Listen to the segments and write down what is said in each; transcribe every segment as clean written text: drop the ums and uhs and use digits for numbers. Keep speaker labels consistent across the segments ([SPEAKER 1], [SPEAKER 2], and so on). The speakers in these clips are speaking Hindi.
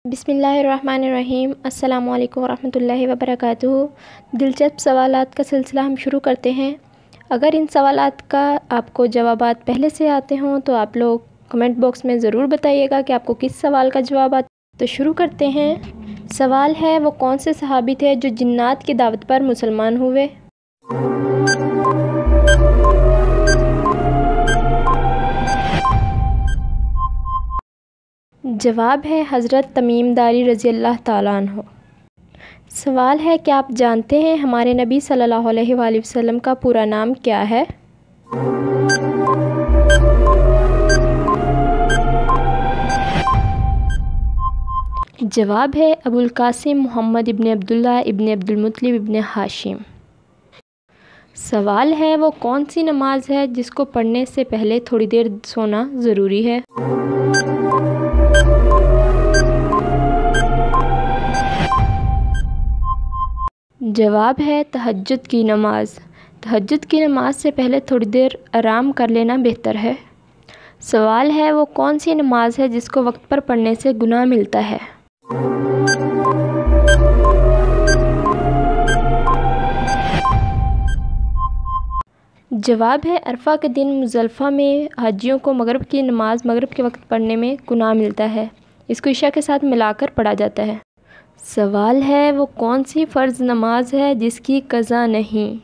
[SPEAKER 1] बिस्मिल्लाहिर्रहमानिर्रहीम। अस्सलामु अलैकुम वरहमतुल्लाहि वबरकातुहू। दिलचस्प सवालात का सिलसिला हम शुरू करते हैं। अगर इन सवालात का आपको जवाबात पहले से आते हों तो आप लोग कमेंट बॉक्स में ज़रूर बताइएगा कि आपको किस सवाल का जवाब आता। तो शुरू करते हैं। सवाल है, वो कौन से सहाबी थे जो जिन्नात की दावत पर मुसलमान हुए? जवाब है हज़रत तमीम दारी रज़ी अल्लाह ताला अन्हु। सवाल है, क्या आप जानते हैं हमारे नबी सल्लल्लाहु अलैहि वसल्लम का पूरा नाम क्या है? जवाब है अबुल कासिम मोहम्मद इब्न अब्दुल्लाह इब्न अब्दुल मुत्तलिब इब्न हाशिम। सवाल है, वो कौन सी नमाज है जिसको पढ़ने से पहले थोड़ी देर सोना ज़रूरी है? जवाब है तहज्जुद की नमाज। तहज्जुद की नमाज से पहले थोड़ी देर आराम कर लेना बेहतर है। सवाल है, वो कौन सी नमाज है जिसको वक्त पर पढ़ने से गुनाह मिलता है? जवाब है अरफा के दिन मुज़दलिफ़ा में हाजियों को मगरिब की नमाज मगरिब के वक्त पढ़ने में गुनाह मिलता है। इसको इशा के साथ मिलाकर पढ़ा जाता है। सवाल है, वो कौन सी फ़र्ज़ नमाज है जिसकी क़ज़ा नहीं?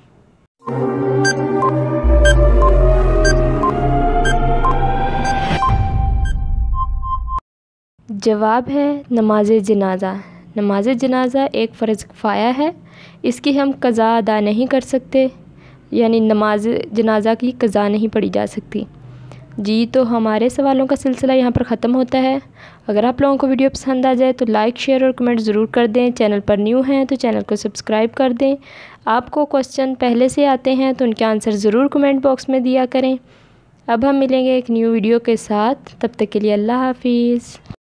[SPEAKER 1] जवाब है नमाज जनाज़ा। नमाज जनाज़ा एक फ़र्ज़ किफ़ाया है, इसकी हम क़ज़ा अदा नहीं कर सकते, यानी नमाज जनाज़ा की क़ज़ा नहीं पढ़ी जा सकती। जी, तो हमारे सवालों का सिलसिला यहाँ पर ख़त्म होता है। अगर आप लोगों को वीडियो पसंद आ जाए तो लाइक शेयर और कमेंट ज़रूर कर दें। चैनल पर न्यू हैं तो चैनल को सब्सक्राइब कर दें। आपको क्वेश्चन पहले से आते हैं तो उनके आंसर ज़रूर कमेंट बॉक्स में दिया करें। अब हम मिलेंगे एक न्यू वीडियो के साथ, तब तक के लिए अल्लाह हाफिज़।